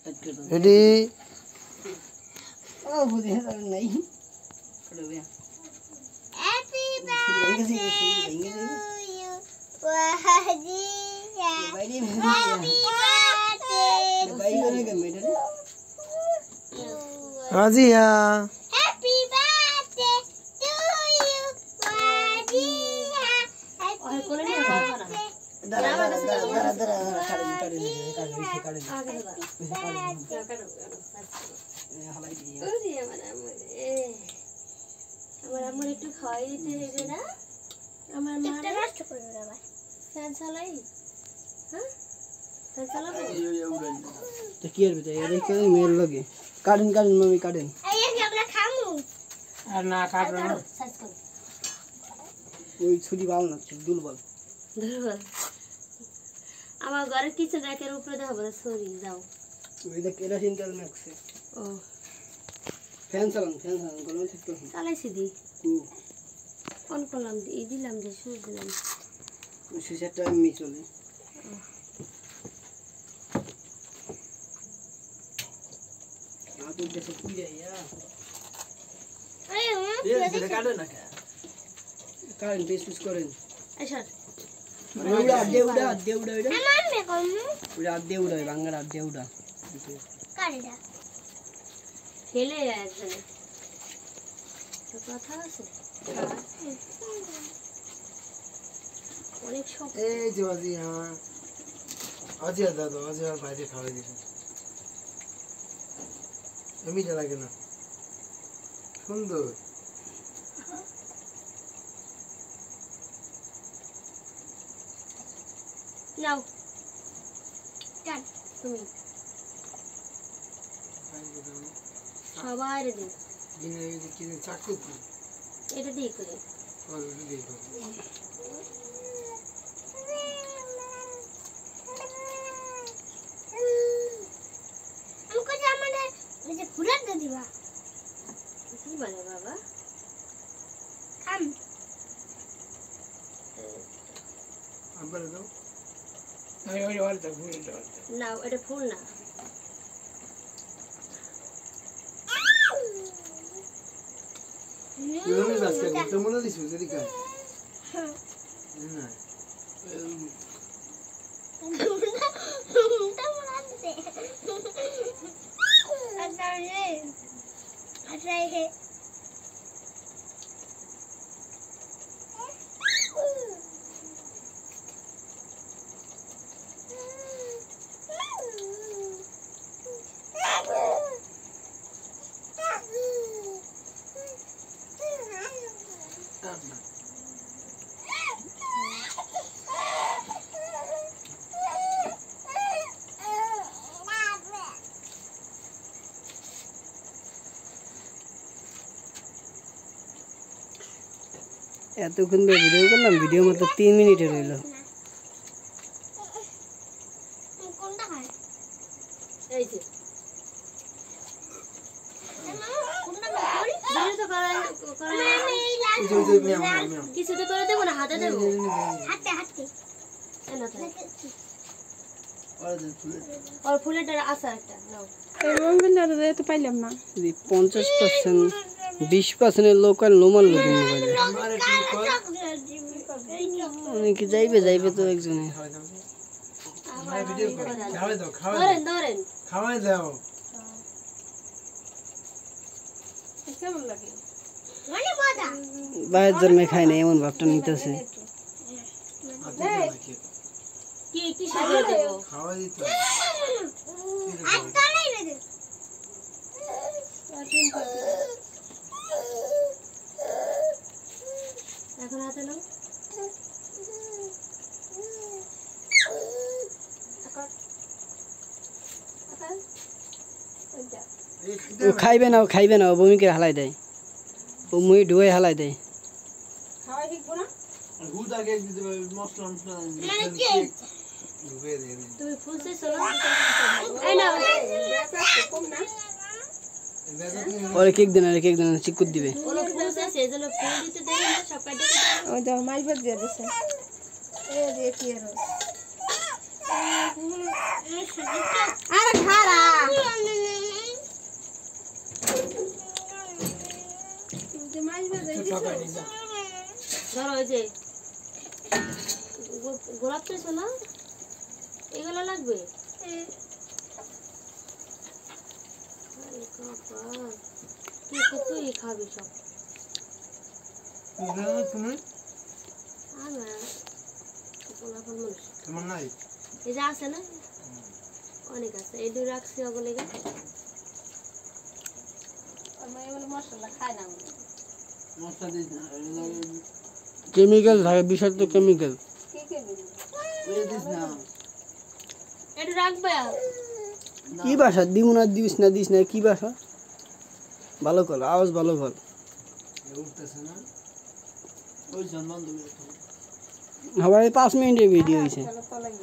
Ready ओ बुझे नहीं खड़े हो हैप्पी बर्थडे वाजिया भाई हैप्पी बर्थडे भाई ने के मेडल हाँ जी हाँ हैप्पी बर्थडे टू यू वाजिया और कोने नहीं बाबा ना दरा आगे लगा क्या करो हलाई दिए ओरे আমার আম্মু একটু খাওয়াই দিতে হবে না আমার মা একটা নষ্ট করে দেবা ফ্যান চালাই হ্যাঁ ফ্যান চালাবো तो केयर बेटा ये देख के मेरे लगे काटन मम्मी काटन এই যে আমরা খামু আর না কাট না সাইজ কর ওই ছুরি বাল না দুলবল ধরো আমার ঘরে কিচেন র্যাকের উপরে দাও বলে সরি যাও ওই দেখ এরা সিনকাল ম্যাক্সে ও ফ্যান চালান গরম থাকতো চালাইছি দি কু অন করলাম এই দিলাম যে সুজ দিলাম সুইচটা আমি চলে আপনি দেশে কি রে ইয়া আরে কাটে না কা কারেন্ট পেস্ট করেন আচ্ছা ওইটা দেউডা ওইটা আমার মে কম ওইটা দেউডা বাংলা দেউডা কারেডা ফেলে একজনে তো কথা আছে অনেক শখ এই যে আজি হ্যাঁ আজি দাদা আজি আর বাইরে খাওয়াই দিছে এমনিটা লাগে না সুন্দর নাও টান তুমি সবাই রে দিন দিনে কি চাকু এটা দিয়ে করে আর দেখো हमको जामने मुझे फुला दे दिवा কি বলে বাবা हम আবার দাও না এটা ফুল না ইউনি বাসকে তো মনে দিছো যদি কা না अच्छा है এতক্ষণ ভিডিও করলাম ভিডিও মাত্র 3 মিনিটের হইলো কোনটা খায় এই যে কোনটা করি ভিডিও তো করা আমি এই লাল কিছু তো করে দেবো না হাতে দেবো হাতে হাতে এলো তো আর ফুলে আর ফুলের আছে একটা নাও এরকম কিন্তু তো পাইলাম না 50% 20% লোকাল নোমান লোক মোবাইলে আমার কি কর অনেকে যাইবে তো একজনে আমার ভিডিও কর খাওয়াই দাও ধরেন খাওয়াই দাও কেমন লাগে মানে মজা বাইরের জন্মে খায় না এমন ভাবটা নিতেছে কি সাজিয়ে দেবো খাওয়াই দিতে আর তালাই বেদে এখন হাতে নাও ও খাইবে না ও বমি করে হালাই দেয় ও মুই ডুয়ে হালাই দেয় খাওয়াই শিখবো না হুদা কেক দিতে মশলা মানে কি ঢুকে দিয়ে তুমি ফুল সে চলো এই নাও কম না ওরে কেক দেন চিকুত দিবে ওলো ফুল সে সেজন্য ফুল দিতে দেবে না সব কাটে ওই দাও মাইবার দিয়ে দিছে এই যে কি আর আরে খারা ঠকাই নি যা ধরো ওই যে গোলাপ পেয়েছো না, এগুলো লাগবে। আরে বাবা, কি তুই খাবি সব? তুমি আমার গোলাপের মানুষ তোমার নাই এই যে আছে না, অনেক আছে, এই দুই রাখছি ওগুলো। আমার এগুলো মশলা খায় না আমি। কেমিক্যাল থাকে, বিষাক্ত কেমিক্যাল। কি খেবি? একটু রাখবে। কি বাসা দিব না, দিস না কি বাসা? ভালো কর, আওয়াজ ভালো কর। উঠতেছে না ওই জন্ম সবাই 5 মিনিটের ভিডিও হয়েছে। চলো তলাই